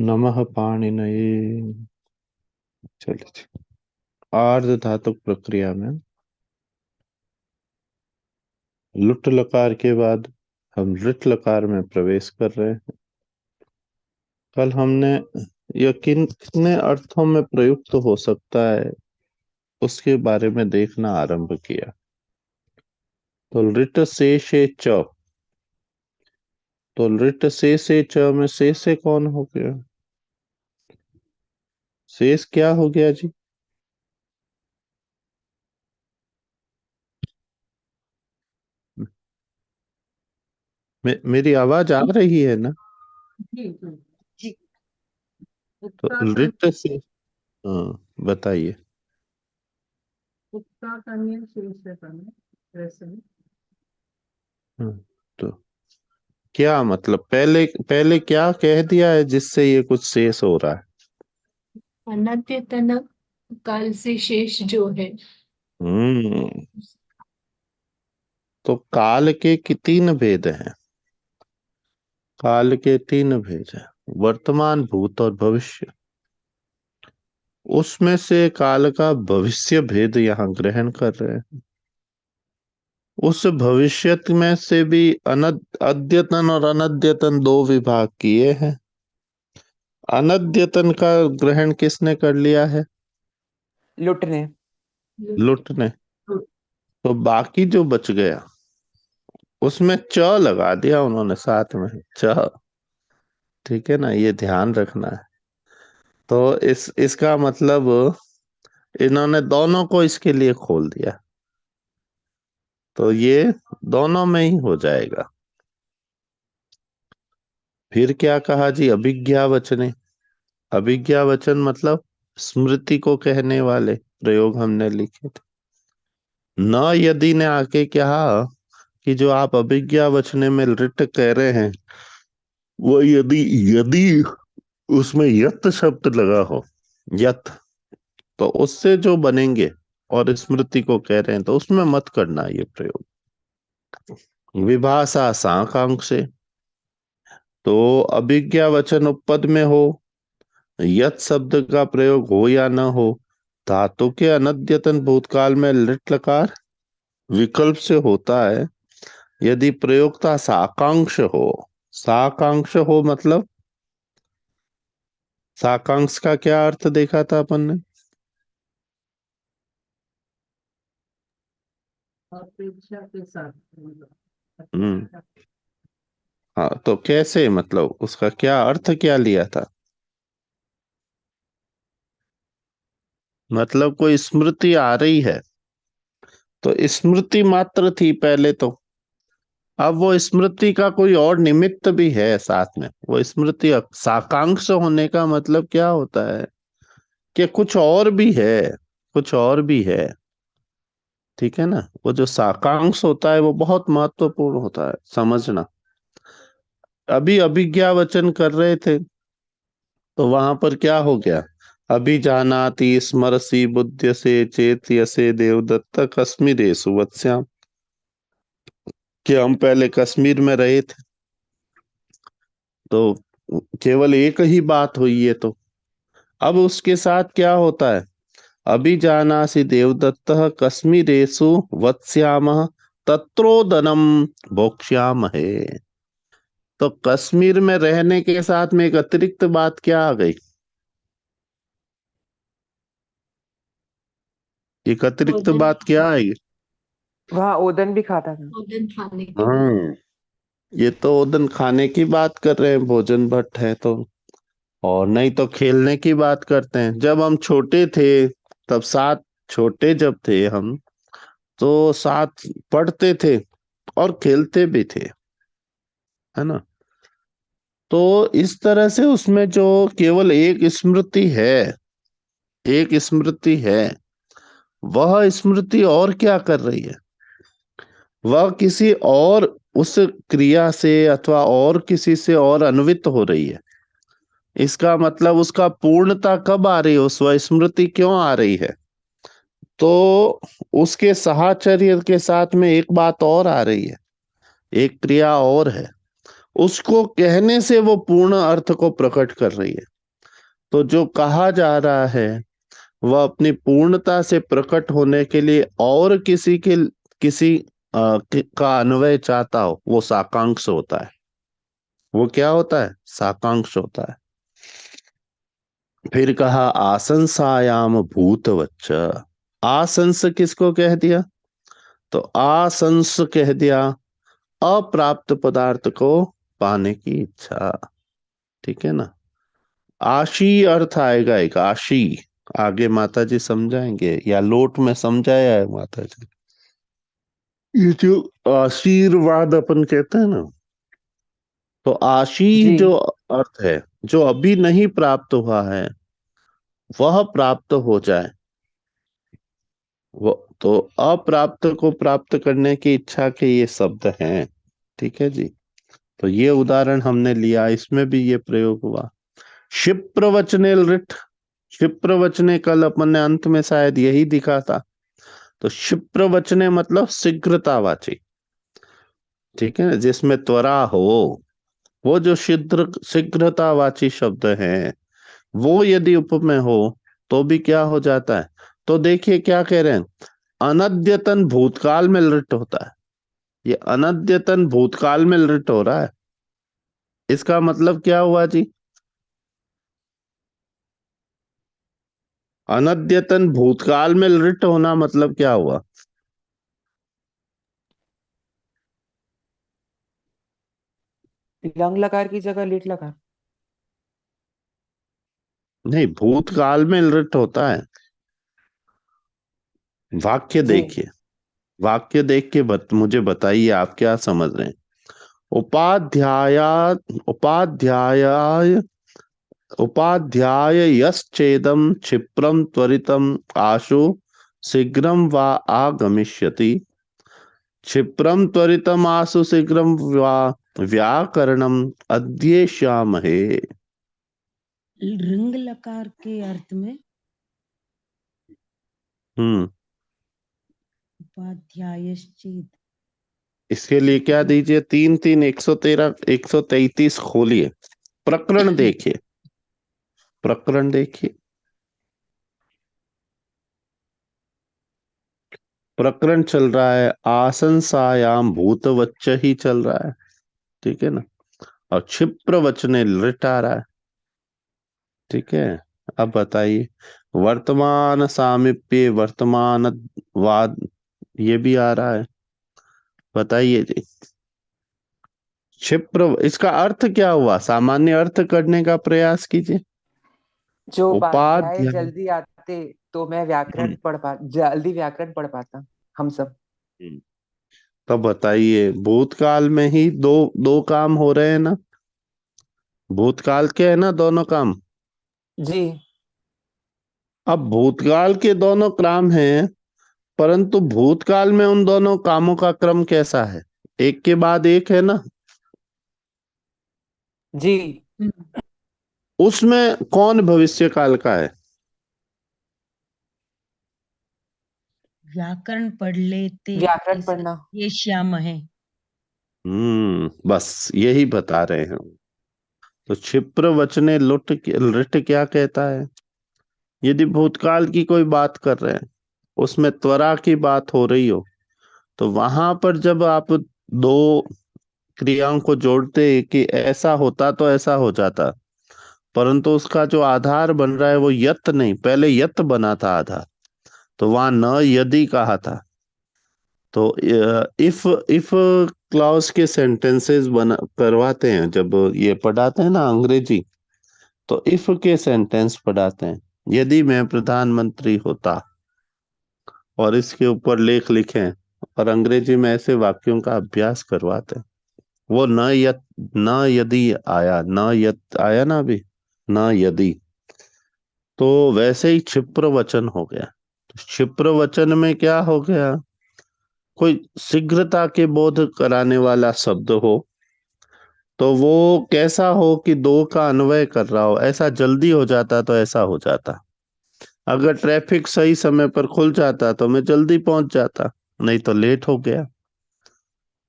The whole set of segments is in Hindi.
नमः पाणिनये। चलिए, आर्ध धातुक प्रक्रिया में लुट लकार के बाद हम लिट लकार में प्रवेश कर रहे हैं। कल हमने यह कितने अर्थों में प्रयुक्त हो सकता है उसके बारे में देखना आरंभ किया। तो लिट से च, तो लिट से च में से कौन हो गया? शेष क्या हो गया जी? मेरी आवाज आ रही है ना? जी जी जी। तो उत्तराखंड लिट से, हाँ बताइए। उत्तराखंड शीर्ष करने वैसे ही। हाँ, तो क्या मतलब पहले पहले क्या कह दिया है जिससे ये कुछ शेष हो रहा है? अनद्यतन काल से शेष जो है। हम्म। तो काल के तीन भेद हैं। काल के तीन भेद हैं, वर्तमान, भूत और भविष्य। उसमें से काल का भविष्य भेद यहाँ ग्रहण कर रहे हैं। उस भविष्य में से भी अद्यतन और अनद्यतन दो विभाग किए हैं। अनद्यतन का ग्रहण किसने कर लिया है? लुटने। लुट ने। तो बाकी जो बच गया उसमें च लगा दिया उन्होंने साथ में, च। ठीक है ना, ये ध्यान रखना है। तो इसका मतलब इन्होंने दोनों को इसके लिए खोल दिया, तो ये दोनों में ही हो जाएगा। फिर क्या कहा जी? अभिज्ञा वचने। अभिज्ञा वचन मतलब स्मृति को कहने वाले प्रयोग हमने लिखे थे। न यदि ने आके कहा कि जो आप अभिज्ञा वचने में रिट कह रहे हैं वो यदि यदि उसमें यत शब्द लगा हो, यत, तो उससे जो बनेंगे और स्मृति को कह रहे हैं तो उसमें मत करना ये प्रयोग। विभाषा साकांक से, तो अभिज्ञा वचन उपपद में हो, यत शब्द का प्रयोग हो या न हो, धातु के अनद्यतन भूतकाल में लिट लकार विकल्प से होता है। यदि प्रयोक्ता साकांक्ष हो, साकांक्ष हो मतलब, साकांक्ष का क्या अर्थ देखा था अपन ने? अपेक्षा के साथ मतलब हम्म। अपेक्षा। हाँ, तो कैसे, मतलब उसका क्या अर्थ क्या लिया था? मतलब कोई स्मृति आ रही है तो स्मृति मात्र थी पहले तो, अब वो स्मृति का कोई और निमित्त भी है साथ में। वो स्मृति साकांक्ष होने का मतलब क्या होता है कि कुछ और भी है, कुछ और भी है। ठीक है ना, वो जो साकांक्ष होता है वो बहुत महत्वपूर्ण होता है, समझना। अभी अभिज्ञा वचन कर रहे थे तो वहां पर क्या हो गया? अभिजानाति स्मरसि बुध्यसे चेतयसे देवदत्त कश्मीरेषु वत्स्याम। कि हम पहले कश्मीर में रहे थे तो केवल एक ही बात हुई है, तो अब उसके साथ क्या होता है? अभिजानासि देवदत्त कश्मीरेषु वत्स्यामः तत्रोदनम भोक्ष्यामहे। तो कश्मीर में रहने के साथ में एक अतिरिक्त बात क्या आ गई? एक अतिरिक्त ओदन बात क्या आएगी? वहाँ ओदन भी खाता था। ओदन खाने के लिए। हाँ, ये तो ओदन खाने की बात कर रहे हैं, भोजन भट्ट है तो। और नहीं तो खेलने की बात करते हैं। जब हम छोटे थे तब साथ, छोटे जब थे हम तो साथ पढ़ते थे और खेलते भी थे, है ना? तो इस तरह से उसमें जो केवल एक स्मृति है, एक स्मृति है, वह स्मृति और क्या कर रही है? वह किसी और उस क्रिया से अथवा और किसी से और अन्वित हो रही है। इसका मतलब उसका पूर्णता कब आ रही है, उस वह स्मृति क्यों आ रही है? तो उसके साहचर्य के साथ में एक बात और आ रही है, एक क्रिया और है। उसको कहने से वो पूर्ण अर्थ को प्रकट कर रही है। तो जो कहा जा रहा है वह अपनी पूर्णता से प्रकट होने के लिए और किसी का अन्वय चाहता हो, वो साकांक्ष होता है। वो क्या होता है? साकांक्ष होता है। फिर कहा आशंसायाम भूतवच्च। आशंस किसको कह दिया? तो आशंस कह दिया अप्राप्त पदार्थ को पाने की इच्छा। ठीक है ना? आशी अर्थ आएगा एक, आशी। आगे माता जी समझाएंगे, या लोट में समझाया है माता जी। ये जो आशीर्वाद अपन कहते हैं ना, तो आशी जी जो अर्थ है, जो अभी नहीं प्राप्त हुआ है वह प्राप्त हो जाए। वो तो अप्राप्त को प्राप्त करने की इच्छा के ये शब्द हैं। ठीक है जी। तो ये उदाहरण हमने लिया, इसमें भी ये प्रयोग हुआ। क्षिप्र वचने लृट। क्षिप्र वचने कल अपन ने अंत में शायद यही दिखा था। तो क्षिप्र वचने मतलब शीघ्रतावाची। ठीक है ना, जिसमें त्वरा हो। वो जो शीघ्रतावाची शब्द है, वो यदि उपमेय हो तो भी क्या हो जाता है? तो देखिए क्या कह रहे हैं, अनद्यतन भूतकाल में लृट होता है। ये अनद्यतन भूतकाल में लृट हो रहा है। इसका मतलब क्या हुआ जी? अनद्यतन भूतकाल में लृट होना मतलब क्या हुआ? लंग लकार की जगह लिट लकार। नहीं, भूतकाल में लृट होता है। वाक्य जी देखिए, वाक्य देख के मुझे बताइए आप क्या समझ रहे हैं। उपाध्याय उपाध्याय उपाध्याय यश्चेदम क्षिप्रम त्वरितम आशु शीघ्रम वा आगमिष्यति। क्षिप्रम त्वरितम आशु शीघ्रम वा व्याकरणम अध्येष्यामहे। रंग लकार के अर्थ में हम्म। उपाध्यायश्चेद। इसके लिए क्या दीजिए, 3 3 113 133 खोलिए, प्रकरण देखिए, प्रकरण देखिए। प्रकरण चल रहा है आशंसायाम भूतवच्च ही चल रहा है। ठीक है ना? और क्षिप्र वचने लृट आ रहा है। ठीक है। अब बताइए, वर्तमान सामीप्य वर्तमान वाद ये भी आ रहा है। बताइए जी। क्षिप्र, इसका अर्थ क्या हुआ? सामान्य अर्थ करने का प्रयास कीजिए। जो उपाध्याय उपाध्याय। जल्दी आते तो मैं व्याकरण पढ़ पा जल्दी व्याकरण पढ़ पाता हम सब। हम्म। तो बताइए, भूतकाल में ही दो दो काम हो रहे हैं ना? भूतकाल के है ना दोनों काम? जी अब भूतकाल के दोनों काम हैं, परंतु भूतकाल में उन दोनों कामों का क्रम कैसा है? एक के बाद एक है ना? जी उसमें कौन भविष्य काल का है? व्याकरण पढ़ लेते व्याकरण ऐसा पढ़ना। ये श्याम है। बस यही बता रहे हैं। तो क्षिप्र वचने लृट क्या कहता है? यदि भूतकाल की कोई बात कर रहे हैं, उसमें त्वरा की बात हो रही हो, तो वहां पर जब आप दो क्रियाओं को जोड़ते कि ऐसा होता तो ऐसा हो जाता, परंतु उसका जो आधार बन रहा है वो यत नहीं, पहले यत बना था आधार, तो वहां न यदि कहा था। तो इफ इफ क्लॉज के सेंटेंसेस बना करवाते हैं जब ये पढ़ाते हैं ना अंग्रेजी, तो इफ के सेंटेंस पढ़ाते हैं। यदि मैं प्रधानमंत्री होता, और इसके ऊपर लेख लिखें, और अंग्रेजी में ऐसे वाक्यों का अभ्यास करवाते हैं। वो न यदि आया, न यत आया ना अभी, न यदि, तो वैसे ही क्षिप्र वचन हो गया। तो क्षिप्र वचन में क्या हो गया? कोई शीघ्रता के बोध कराने वाला शब्द हो, तो वो कैसा हो कि दो का अन्वय कर रहा हो। ऐसा जल्दी हो जाता तो ऐसा हो जाता, अगर ट्रैफिक सही समय पर खुल जाता तो मैं जल्दी पहुंच जाता, नहीं तो लेट हो गया।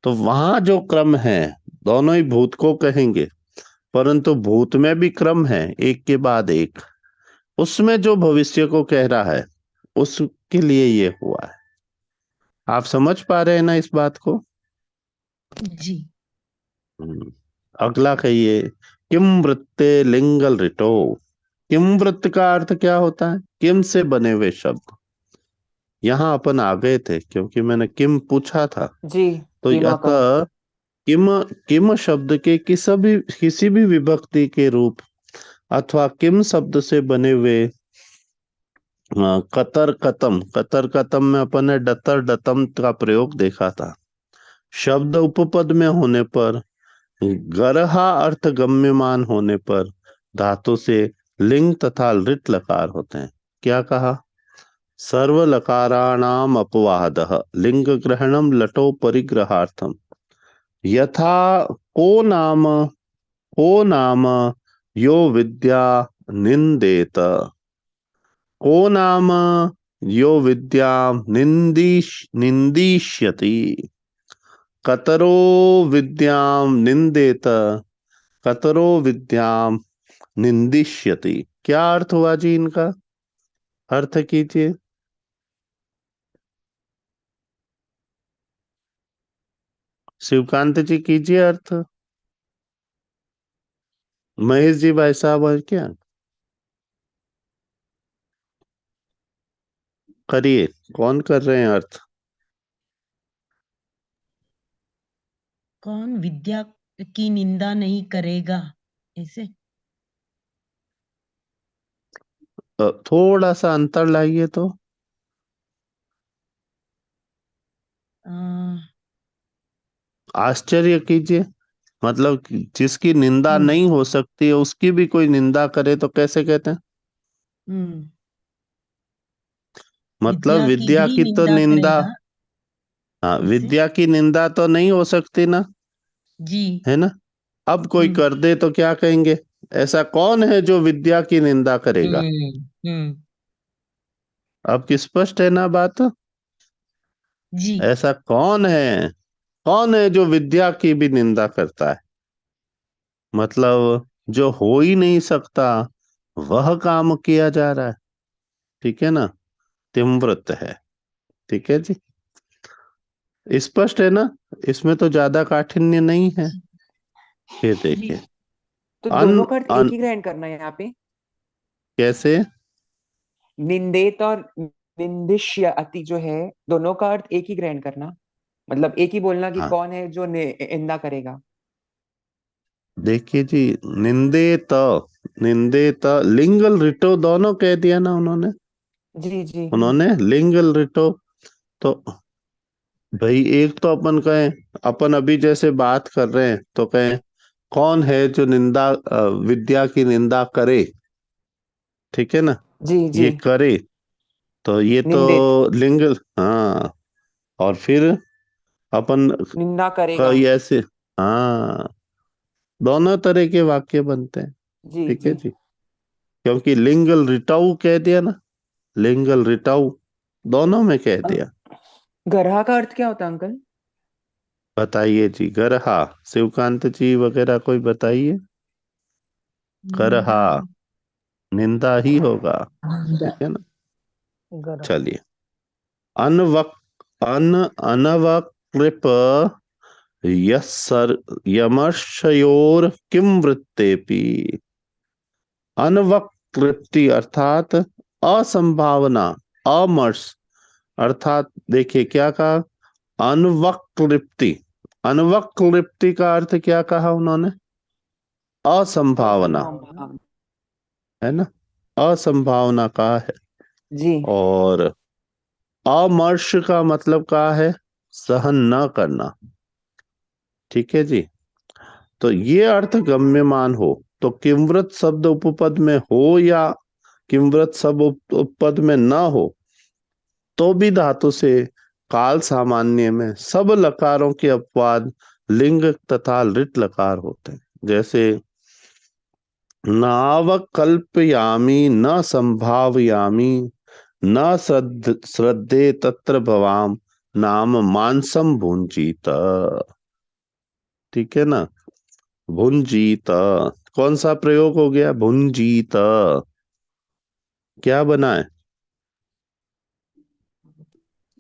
तो वहां जो क्रम है दोनों ही भूत को कहेंगे, परंतु भूत में भी क्रम है, एक के बाद एक। उसमें जो भविष्य को कह रहा है उसके लिए ये हुआ है। आप समझ पा रहे हैं ना इस बात को? जी। अगला कहिए, किम वृत्ते लिंगल रिटो। किम वृत्त का अर्थ क्या होता है? किम से बने हुए शब्द। यहाँ अपन आ गए थे क्योंकि मैंने किम पूछा था। जी। तो कीमा का। अतः किम, किम शब्द के किसी भी विभक्ति के रूप अथवा किम शब्द से बने हुए कतर कतम, कतर कतम में अपन ने डतर डतम का प्रयोग देखा था। शब्द उपपद में होने पर, गरहा अर्थ गम्यमान होने पर धातु से लिंग तथा लृट लकार होते हैं। क्या कहा? सर्व लकाराणाम अपवादः लिंग ग्रहणम लटो परिग्रहार्थम। यथा को नाम यो विद्या निंदेत। को नाम यो विद्यां निंदिष्यति। कतरो विद्यां निंदेत, कतरो विद्यां निंदिष्यति। क्या अर्थ हुआ जी इनका? अर्थ कीजिए। शिवकांत जी कीजिए अर्थ। महेश जी भाई साहब और क्या करिए? कौन कर रहे हैं अर्थ? कौन विद्या की निंदा नहीं करेगा, ऐसे? थोड़ा सा अंतर लाइए तो। आ, आश्चर्य कीजिए, मतलब कि जिसकी निंदा हम्म नहीं हो सकती है उसकी भी कोई निंदा करे तो कैसे कहते हैं? हम्म मतलब विद्या की विद्या ही की तो निंदा निंदा, करेगा, हाँ ऐसे? विद्या की निंदा तो नहीं हो सकती ना, जी। है ना? अब कोई हम्म कर दे तो क्या कहेंगे? ऐसा कौन है जो विद्या की निंदा करेगा? हम्म। अब की स्पष्ट है ना बात? जी। ऐसा कौन है? कौन है जो विद्या की भी निंदा करता है? मतलब जो हो ही नहीं सकता वह काम किया जा रहा है। ठीक है ना? तिम्रत है। ठीक है जी, स्पष्ट है ना? इसमें तो ज्यादा काठिन्य नहीं है। फिर जी। देखिए, तो अन दोनों का अर्थ एक अन ही ग्रहण करना है यहाँ पे। कैसे? निंदेत और निंदिष्य अति जो है, दोनों का अर्थ एक ही ग्रहण करना, मतलब एक ही बोलना कि हाँ कौन है जो निंदा करेगा। देखिए जी, निंदे त, निंदे त लिंगल रिटो दोनों कह दिया ना उन्होंने। जी जी। उन्होंने लिंगल रिटो। तो भाई एक तो अपन कहें, अपन अभी जैसे बात कर रहे हैं तो कहें कौन है जो निंदा, विद्या की निंदा करे। ठीक है ना? जी जी। ये करे, तो ये तो निंदित। लिंग। हाँ, और फिर अपन निंदा करेगा। कई ऐसे, हाँ दोनों तरह के वाक्य बनते हैं। जी ठीक है जी। जी, क्योंकि लिंगल रिटाऊ कह दिया ना, लिंगल रिटाऊ दोनों में कह दिया। गरहा का अर्थ क्या होता है अंकल? बताइए जी, गरहा, शिवकांत जी वगैरह कोई बताइए। निंदा। गरहा निंदा ही होगा। निंदा। ठीक है ना? गरह। चलिए, अनवक अनवकृप यस्सर यमर्षयोर किम वृत्तेपि। अनवकृप्ति अर्थात असंभावना, अमर्ष अर्थात, देखिए क्या कहा? अनवकृप्ति। अनवकृप्ति का अर्थ क्या कहा उन्होंने? असंभावना, असंभावना। है ना? असंभावना का है। जी और अमर्ष का मतलब क्या है? सहन न करना। ठीक है जी, तो ये अर्थ गम्यमान हो तो किमव्रत शब्द उपपद में हो या किमव्रत शब्द उपपद में न हो तो भी धातु से काल सामान्य में सब लकारों के अपवाद लिंग तथा लृट लकार होते हैं। जैसे नावकल्पयामि न संभावयामि न श्रद्धे तत्र भवाम नाम मानसम भुंजीत। ठीक है ना। भुंजीत, कौन सा प्रयोग हो गया? भुंजीत। क्या बना है?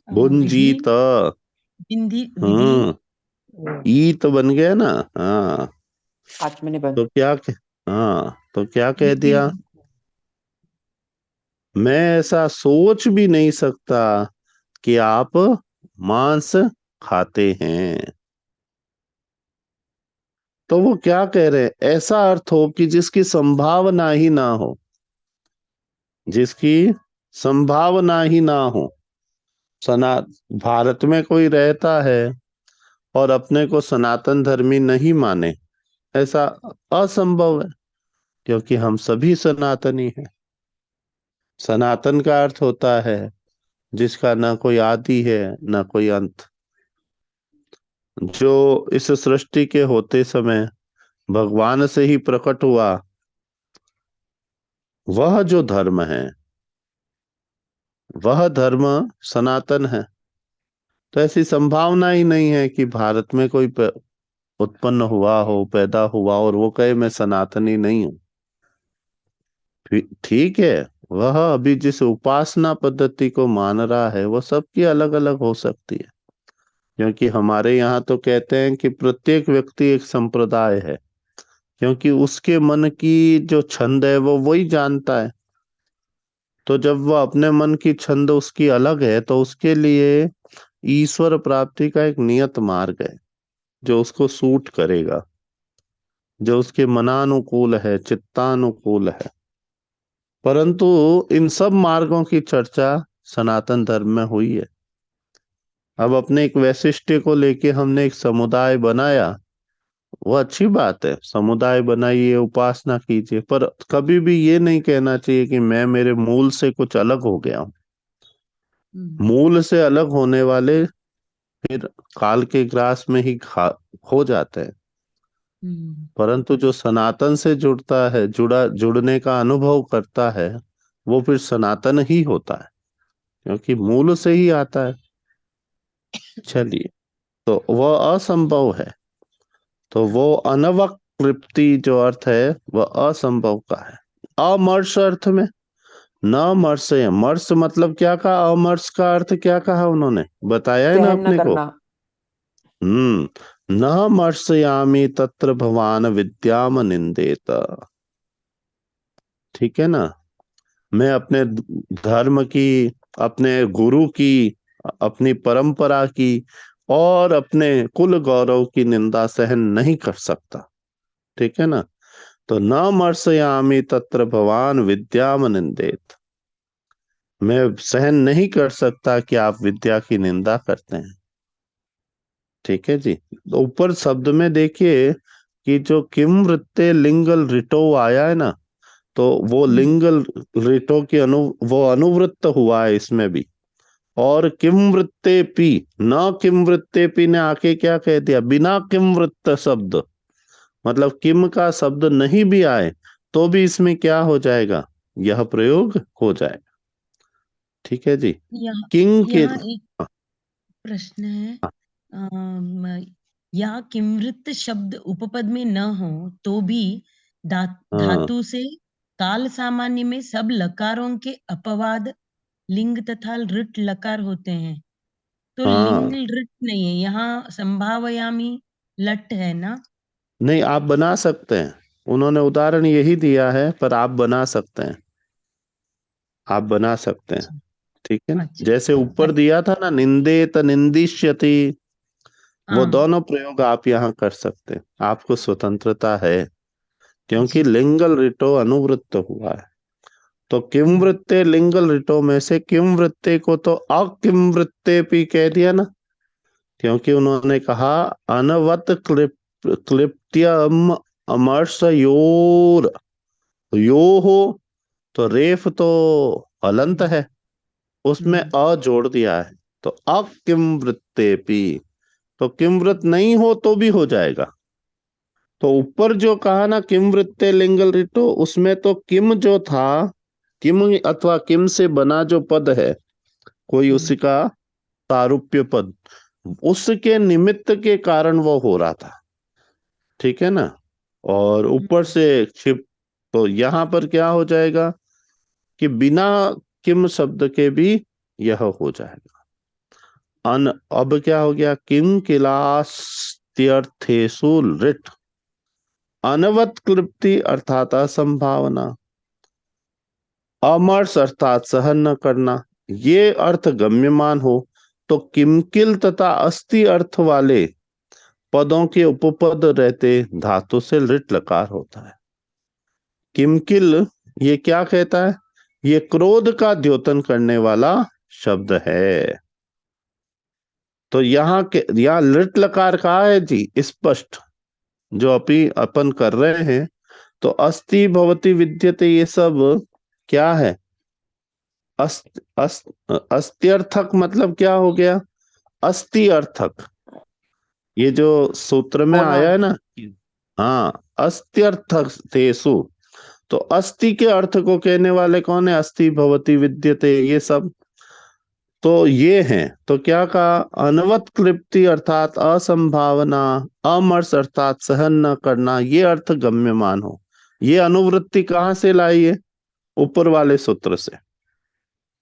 विधि भुंजीत। विधि विधि हाँ, ई तो बन गया ना। हाँ, आत्मनिबंध। तो हाँ, तो क्या कह विधि दिया? मैं ऐसा सोच भी नहीं सकता कि आप मांस खाते हैं। तो वो क्या कह रहे हैं? ऐसा अर्थ हो कि जिसकी संभावना ही ना हो, जिसकी संभावना ही ना हो। सना भारत में कोई रहता है और अपने को सनातन धर्मी नहीं माने, ऐसा असंभव है, क्योंकि हम सभी सनातनी हैं। सनातन का अर्थ होता है जिसका ना कोई आदि है ना कोई अंत, जो इस सृष्टि के होते समय भगवान से ही प्रकट हुआ, वह जो धर्म है, वह धर्म सनातन है। तो ऐसी संभावना ही नहीं है कि भारत में कोई उत्पन्न हुआ हो, पैदा हुआ और वो कहे मैं सनातनी नहीं हूं। ठीक है, वह अभी जिस उपासना पद्धति को मान रहा है वो सबकी अलग अलग हो सकती है, क्योंकि हमारे यहाँ तो कहते हैं कि प्रत्येक व्यक्ति एक संप्रदाय है, क्योंकि उसके मन की जो छंद है वो वही जानता है। तो जब वह अपने मन की छंद उसकी अलग है, तो उसके लिए ईश्वर प्राप्ति का एक नियत मार्ग है जो उसको सूट करेगा, जो उसके मनानुकूल है, चित्तानुकूल है। परंतु इन सब मार्गों की चर्चा सनातन धर्म में हुई है। अब अपने एक वैशिष्ट्य को लेके हमने एक समुदाय बनाया, वो अच्छी बात है, समुदाय बनाइए, उपासना कीजिए, पर कभी भी ये नहीं कहना चाहिए कि मैं मेरे मूल से कुछ अलग हो गया हूं। मूल से अलग होने वाले फिर काल के ग्रास में ही खो जाते हैं। परंतु जो सनातन से जुड़ने का अनुभव करता है, वो फिर सनातन ही होता है, क्योंकि मूल से ही आता है। चलिए, तो वह असंभव है, तो वो अनवकृप्ति जो अर्थ है वह असंभव का है। अमर्ष अर्थ में न मर्ष है। मर्ष मतलब क्या कहा? अमर्ष का अर्थ क्या कहा उन्होंने? बताया है ना सहन न अपने को। करना। न मर्षयामि तत्र भवान विद्याम निंदेत। ठीक है ना। मैं अपने धर्म की, अपने गुरु की, अपनी परंपरा की और अपने कुल गौरव की निंदा सहन नहीं कर सकता। ठीक है ना। तो न मर्षयामि तत्र भवान विद्याम निंदेत। मैं सहन नहीं कर सकता कि आप विद्या की निंदा करते हैं। ठीक है जी। तो ऊपर शब्द में देखिए कि जो किम वृत्ते लिंगल रिटो आया है ना, तो वो लिंगल रिटो की वो अनुवृत्त हुआ है इसमें भी। और किम वृत्ते पी, न किम वृत्ते पी ने आके क्या कह दिया? बिना किम वृत्त शब्द, मतलब किम का शब्द नहीं भी आए तो भी इसमें क्या हो जाएगा? यह प्रयोग हो जाएगा। ठीक है जी। यहाँ किंग के यहाँ एक प्रश्न है। अम, या किमृत शब्द उपपद में न हो तो भी हाँ धातु से काल सामान्य में सब लकारों के अपवाद लिंग तथा ऋट लकार होते हैं। तो लिंग हाँ, ऋट नहीं है यहाँ, संभावयामी लट है ना। नहीं आप बना सकते हैं, उन्होंने उदाहरण यही दिया है, पर आप बना सकते हैं, आप बना सकते हैं। अच्छा ठीक है ना। अच्छा जैसे ऊपर अच्छा। दिया था ना, निंदेत निंदिष्यति, वो हाँ दोनों प्रयोग आप यहाँ कर सकते हैं, आपको स्वतंत्रता है, क्योंकि अच्छा। लिंगल रिटो अनुवृत्त हुआ है। तो किम वृत्ते लिंगल रिटो में से किम वृत्ते को तो अकिम वृत्ते भी कह दिया ना, क्योंकि उन्होंने कहा अनवत क्लिप्त्यम अमर्षयोर, यो हो, तो रेफ तो हलंत है, उसमें अ जोड़ दिया है, तो अकिम वृत्तेपि, तो किम वृत्त नहीं हो तो भी हो जाएगा। तो ऊपर जो कहा ना किम वृत्ते लिंगल रिटो, उसमें तो किम जो था, किम अथवा किम से बना जो पद है, कोई उसी का सारूप्य पद, उसके निमित्त के कारण वो हो रहा था। ठीक है ना, और ऊपर से क्षिप, तो यहाँ पर क्या हो जाएगा कि बिना किम शब्द के भी यह हो जाएगा। अब क्या हो गया, किम किलास्त्यर्थेषु लिट, अनवत क्लिप्ति अर्थात असंभावना, अमर्ष अर्थात सहन न करना, ये अर्थ गम्यमान हो तो किमकिल तथा अस्ति अर्थ वाले पदों के उपपद रहते धातु से लिट लकार होता है। किमकिल ये क्या कहता है, ये क्रोध का द्योतन करने वाला शब्द है। तो यहाँ लिट लकार कहा है जी, स्पष्ट जो अभी अपन कर रहे हैं। तो अस्ति भवति विद्यते, ये सब क्या है, अस्त्यर्थक मतलब क्या हो गया, अस्ति अर्थक। ये जो सूत्र में होना। आया है ना, हाँ, अस्त्यर्थक तेसु, तो अस्ति के अर्थ को कहने वाले कौन है, अस्ति भवति विद्यते, ये सब तो ये हैं। तो क्या कहा, अनवत क्लिप्ति अर्थात असंभावना, अमर्ष अर्थात सहन न करना, ये अर्थ गम्यमान हो। ये अनुवृत्ति कहाँ से लाई है, ऊपर वाले सूत्र से,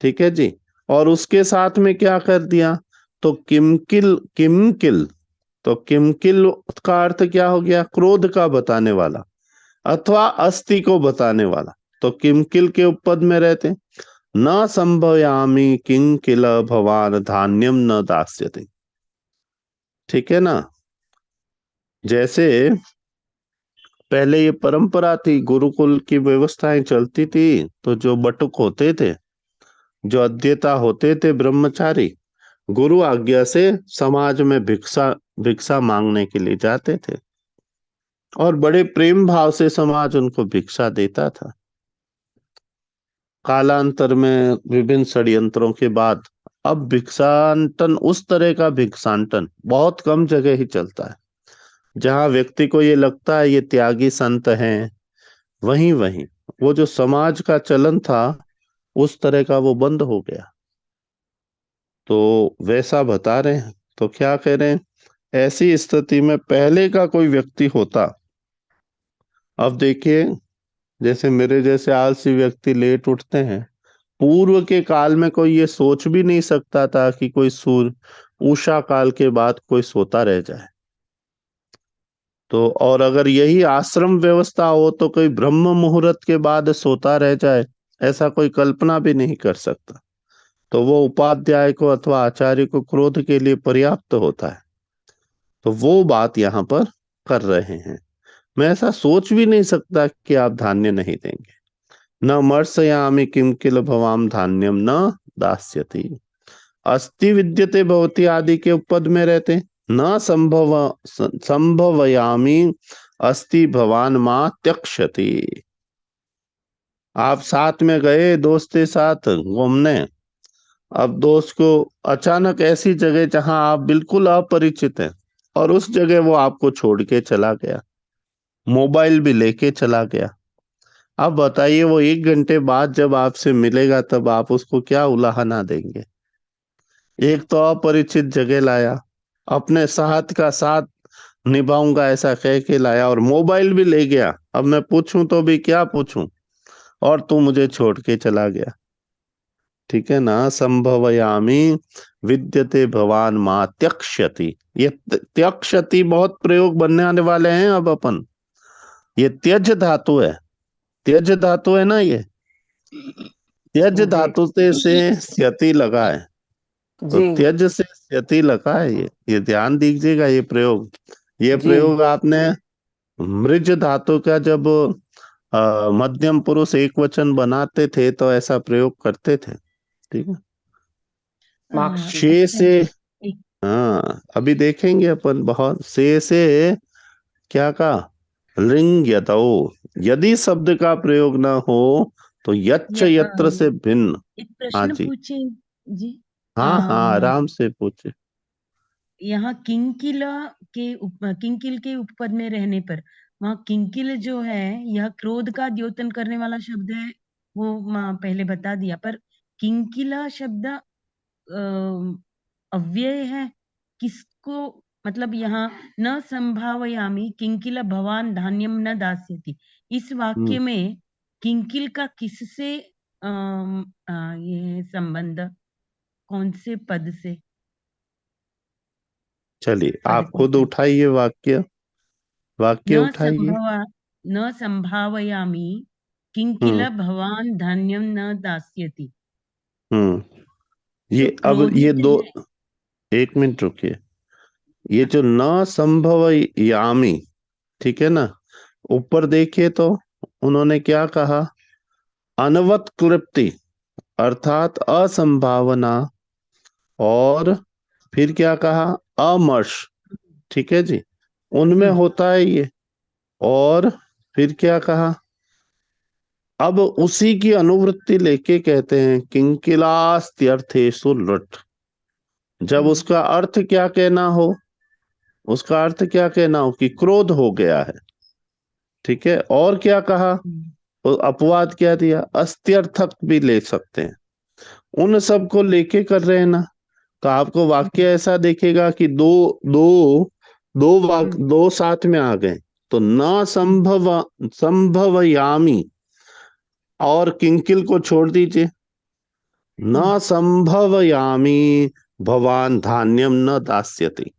ठीक है जी। और उसके साथ में क्या कर दिया, तो किमकिल, किमकिल, तो किमकिल का अर्थ क्या हो गया, क्रोध का बताने वाला अथवा अस्थि को बताने वाला। तो किमकिल के उपपद में रहते, न संभयामि किंकिल भवान धान्यम न दास्यते, ठीक है ना। जैसे पहले ये परंपरा थी, गुरुकुल की व्यवस्थाएं चलती थी, तो जो बटुक होते थे, जो अध्येता होते थे, ब्रह्मचारी, गुरु आज्ञा से समाज में भिक्षा भिक्षा मांगने के लिए जाते थे, और बड़े प्रेम भाव से समाज उनको भिक्षा देता था। कालांतर में विभिन्न षड्यंत्रों के बाद अब भिक्षांतन, उस तरह का भिक्षांतन बहुत कम जगह ही चलता है। जहां व्यक्ति को ये लगता है ये त्यागी संत हैं, वहीं वहीं वो जो समाज का चलन था उस तरह का वो बंद हो गया। तो वैसा बता रहे हैं। तो क्या कह रहे हैं, ऐसी स्थिति में पहले का कोई व्यक्ति होता, अब देखिए जैसे मेरे जैसे आलसी व्यक्ति लेट उठते हैं, पूर्व के काल में कोई ये सोच भी नहीं सकता था कि कोई सूर्य उषा काल के बाद कोई सोता रह जाए। तो और अगर यही आश्रम व्यवस्था हो तो कोई ब्रह्म मुहूर्त के बाद सोता रह जाए, ऐसा कोई कल्पना भी नहीं कर सकता। तो वो उपाध्याय को अथवा आचार्य को क्रोध के लिए पर्याप्त होता है। तो वो बात यहाँ पर कर रहे हैं, मैं ऐसा सोच भी नहीं सकता कि आप धान्य नहीं देंगे। न मर्सयामि किम किल भवाम धान्यम न दास्यति, अस्ति विद्यते भवति आदि के उपपद में रहते, न संभवयामि अस्ति भवान मां त्यक्षति। आप साथ में गए दोस्त के साथ घूमने, अब दोस्त को अचानक ऐसी जगह जहां आप बिल्कुल अपरिचित हैं, और उस जगह वो आपको छोड़ के चला गया, मोबाइल भी लेके चला गया। अब बताइए वो 1 घंटे बाद जब आपसे मिलेगा तब आप उसको क्या उलाहना देंगे। एक तो अपरिचित जगह लाया, अपने साथ का साथ निभाऊंगा ऐसा कह के लाया, और मोबाइल भी ले गया। अब मैं पूछूं तो भी क्या पूछूं, और तू मुझे छोड़ के चला गया, ठीक है ना। संभवयामी विद्यते भवान मां त्यक्षति, ये त्यक्षति बहुत प्रयोग बनने आने वाले हैं अब अपन। ये त्यज धातु है, त्यज धातु है ना, ये त्यज जी धातु से स्यति लगा है। तो जी त्यज से स्यति लगा है, ये ध्यान दीजिएगा। ये जी। प्रयोग आपने मृज धातु का जब मध्यम पुरुष एक वचन बनाते थे तो ऐसा प्रयोग करते थे, ठीक है। मार्क्सी। शे अच्छा, से, एक हाँ अभी देखेंगे अपन, बहुत से क्या का लिंग यतौ, यदि शब्द का प्रयोग न हो तो यच्च यत्र से भिन्न। एक हाँ प्रश्न जी, पूछे जी। हाँ हाँ आराम से पूछे। यहाँ किंकिल के उपपद में रहने पर, वहाँ किंकिल जो है यह क्रोध का द्योतन करने वाला शब्द है, वो पहले बता दिया। पर किंकिला शब्द अव्यय है, किसको मतलब यहाँ न संभावयामि किंकिल भवान धान्यम न दास्यति, इस वाक्य में किंकिल का किससे ये संबंध, कौन से पद से? चलिए पद आप के खुद साथ। उठाइए वाक्य, वाक्य न उठाइए। न संभावयामि किंकिल हम्म भवान धान्यम न दास्यति। हम्म जो ये अब ये क्रोधित दो, है। एक मिनट रुकिए। ये जो न संभव यामी, ठीक है ना, ऊपर देखिए तो उन्होंने क्या कहा, अनवत्कृप्ति अर्थात असंभावना, और फिर क्या कहा, अमर्ष, ठीक है जी, उनमें हम्म होता है ये। और फिर क्या कहा, अब उसी की अनुवृत्ति लेके कहते हैं किंकिलास्त्यर्थेषु लुट। जब हम्म उसका अर्थ क्या कहना हो, उसका अर्थ क्या कहना हो कि क्रोध हो गया है, ठीक है। और क्या कहा, हम्म तो अपवाद क्या दिया, अस्त्यर्थक भी ले सकते हैं। उन सब को लेके कर रहे हैं ना, तो आपको वाक्य ऐसा देखेगा कि दो दो दो साथ में आ गए। तो न संभवयामी और किंकिल को छोड़ दीजिए, न संभवयामी भवान धान्यम न दास्यति,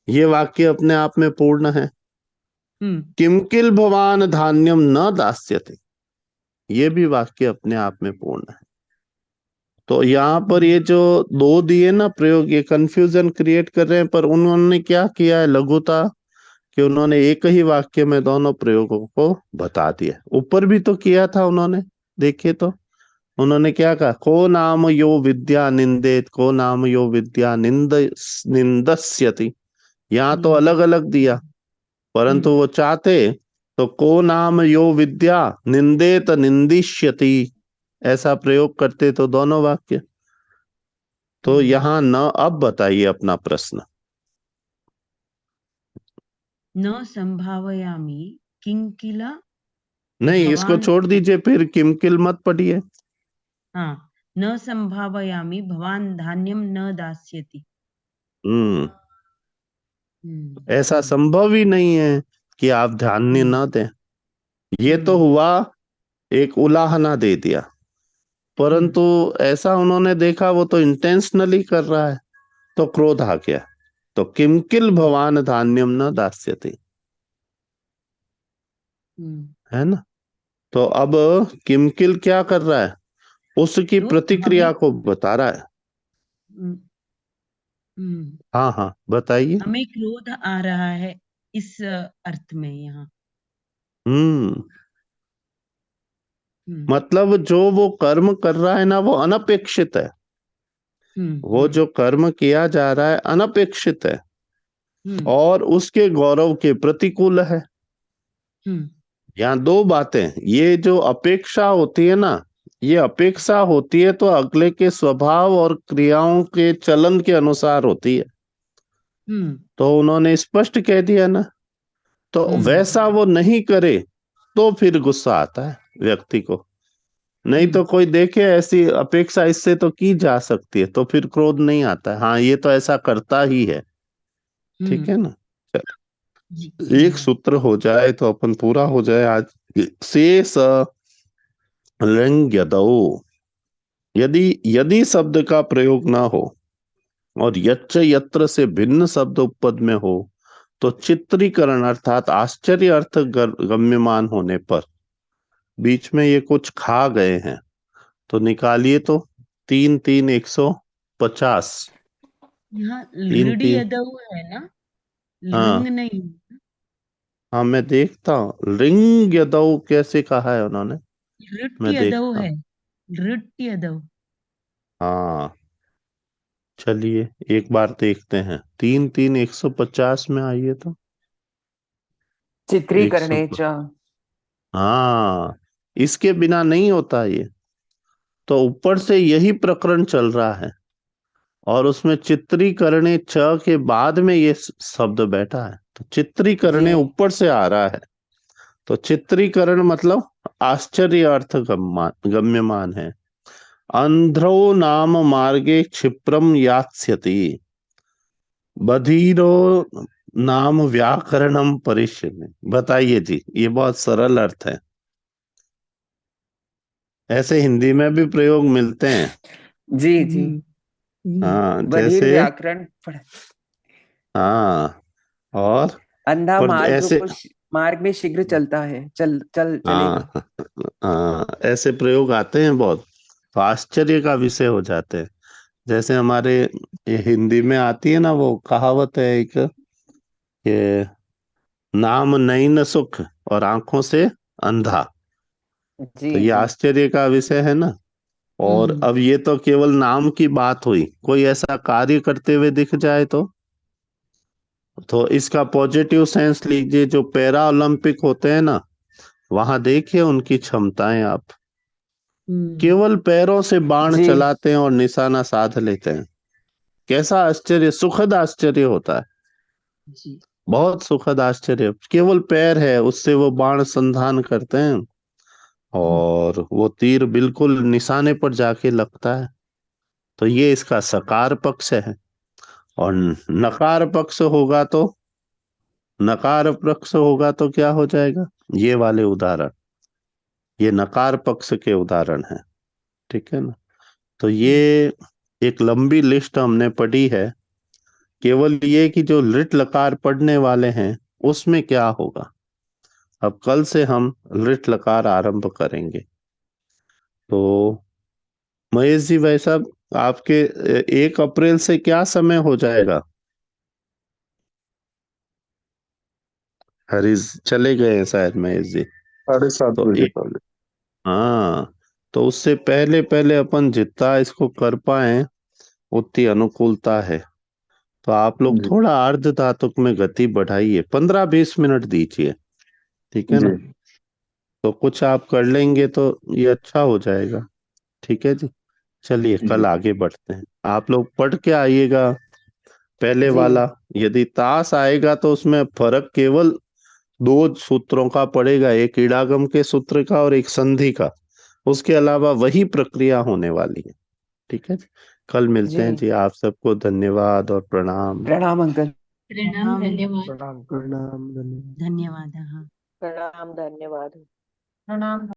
ये वाक्य अपने आप में पूर्ण है। हम्म किंकिल भवान धान्यम न दास्यति, ये भी वाक्य अपने आप में पूर्ण है। तो यहाँ पर ये जो दो दिए ना प्रयोग, ये कंफ्यूजन क्रिएट कर रहे हैं, पर उन्होंने क्या किया है लघुता, कि उन्होंने एक ही वाक्य में दोनों प्रयोगों को बता दिया। ऊपर भी तो किया था उन्होंने, देखिए तो उन्होंने क्या कहा, को नाम यो विद्या निंदेत, को नाम यो विद्या निंदस्यति। यहाँ तो अलग अलग दिया, परंतु वो चाहते तो को नाम यो विद्या निंदेत निंदिष्यति, ऐसा प्रयोग करते तो दोनों वाक्य। तो यहाँ न, अब बताइए अपना प्रश्न। न संभावयामि किंकिला नहीं, इसको भवान, छोड़ दीजिए, फिर किमकिल मत पढ़िए। हाँ, न संभावयामि भवान धान्यम न दास्यति। हम्म हम्म ऐसा संभव ही नहीं है कि आप ध्यान हम्म न दें। ये तो हुआ, एक उलाहना दे दिया, परंतु ऐसा उन्होंने देखा वो तो इंटेंशनली कर रहा है, तो क्रोध आ गया। तो किमकिल भवान धान्यम न दास्यति, हम्म है ना। तो अब किमकिल क्या कर रहा है, उसकी तो हमें प्रतिक्रिया को बता रहा है। हम्म हम्म, हाँ हाँ बताइए। हमें क्रोध आ रहा है इस अर्थ में यहाँ। हम्म हम्म मतलब जो वो कर्म कर रहा है ना, वो अनपेक्षित है। वो हम्म जो कर्म किया जा रहा है अनपेक्षित है, हम्म और उसके गौरव के प्रतिकूल है। हम्म यहाँ दो बातें, ये जो अपेक्षा होती है ना, ये अपेक्षा होती है तो अगले के स्वभाव और क्रियाओं के चलन के अनुसार होती है। हम्म तो उन्होंने स्पष्ट कह दिया ना, तो वैसा वो नहीं करे तो फिर गुस्सा आता है व्यक्ति को। नहीं तो कोई देखे ऐसी अपेक्षा इससे तो की जा सकती है, तो फिर क्रोध नहीं आता है, हाँ ये तो ऐसा करता ही है, ठीक हम्म, है ना। जी एक धन्यवाद। सूत्र हो जाए तो अपन पूरा हो जाए आज। शेष लिंग यदौ, यदि यदि शब्द का प्रयोग ना हो और यच्च यत्र से भिन्न शब्द उपपद में हो, तो चित्रीकरण अर्थात आश्चर्य अर्थ गम्यमान होने पर, बीच में ये कुछ खा गए हैं तो निकालिए तो, 3 3 150, यहाँ तीन लृड तीन यदव है ना, लिंग हाँ नहीं। हाँ मैं देखता हूँ, लिंग यदौ कैसे कहा है उन्होंने, लृट मैं यदव देखता है, हूँ। लृट यदव। हाँ चलिए एक बार देखते हैं, 3 3 150 में आइए तो, एक सौ, चित्रीकरणे च। हाँ इसके बिना नहीं होता ये। तो ऊपर से यही प्रकरण चल रहा है, और उसमें चित्रीकरणे च के बाद में ये शब्द बैठा है, तो जी। चित्रीकरणे ऊपर से आ रहा है। तो चित्रीकरण मतलब आश्चर्य अर्थ गम्यमान है। अंध्रो नाम मार्गे क्षिप्रम यास्यति, बधिरो नाम व्याकरणम परिश्रम। बताइए जी, ये बहुत सरल अर्थ है, ऐसे हिंदी में भी प्रयोग मिलते हैं। जी जी। हाँ बधिर जैसे, व्याकरण हाँ, अंधा और मार्ग ऐसे, को मार्ग में शीघ्र चलता है, चलेगा। हाँ हाँ, ऐसे प्रयोग आते हैं बहुत, तो आश्चर्य का विषय हो जाते हैं। जैसे हमारे ये हिंदी में आती है ना, वो कहावत है एक, कि नाम नहीं न सुख और आंखों से अंधा। जी तो ये जी। आश्चर्य का विषय है ना। और अब ये तो केवल नाम की बात हुई, कोई ऐसा कार्य करते हुए दिख जाए तो इसका पॉजिटिव सेंस लीजिए। जो पैरा ओलंपिक होते हैं ना, वहां देखिए उनकी क्षमताएं आप, केवल पैरों से बाण जी चलाते हैं और निशाना साध लेते हैं। कैसा आश्चर्य, सुखद आश्चर्य होता है, बहुत सुखद आश्चर्य। केवल पैर है, उससे वो बाण संधान करते हैं और वो तीर बिल्कुल निशाने पर जाके लगता है। तो ये इसका सकार पक्ष है। और नकार पक्ष होगा तो क्या हो जाएगा, ये वाले उदाहरण, ये नकार पक्ष के उदाहरण हैं। ठीक है ना। तो ये एक लंबी लिस्ट हमने पढ़ी है। केवल ये कि जो लिट लकार पढ़ने वाले हैं उसमें क्या होगा। अब कल से हम लिट लकार आरंभ करेंगे। तो महेश जी, भाई साहब, आपके 1 अप्रैल से क्या समय हो जाएगा। हरीश चले गए हैं शायद, महेश जी। 7:30 तो बजे पहले। हाँ, तो उससे पहले पहले अपन जितना इसको कर पाए उतनी अनुकूलता है। तो आप लोग जी थोड़ा अर्ध धातुक में गति बढ़ाइए, 15-20 मिनट दीजिए। ठीक है जी। ना। तो कुछ आप कर लेंगे तो ये अच्छा हो जाएगा। ठीक है जी। चलिए जी कल आगे बढ़ते हैं। आप लोग पढ़ के आइएगा पहले जी वाला। यदि ताश आएगा तो उसमें फर्क केवल 2 सूत्रों का पड़ेगा, एक इडागम के सूत्र का और एक संधि का। उसके अलावा वही प्रक्रिया होने वाली है। ठीक है जी। कल मिलते जी। हैं जी। आप सबको धन्यवाद और प्रणाम। प्रणाम अंकल। प्रणाम, धन्यवाद। प्रणाम प्रणाम धन्यवाद। धन्यवाद। हाँ। प्रणाम, धन्यवाद। प्रणाम।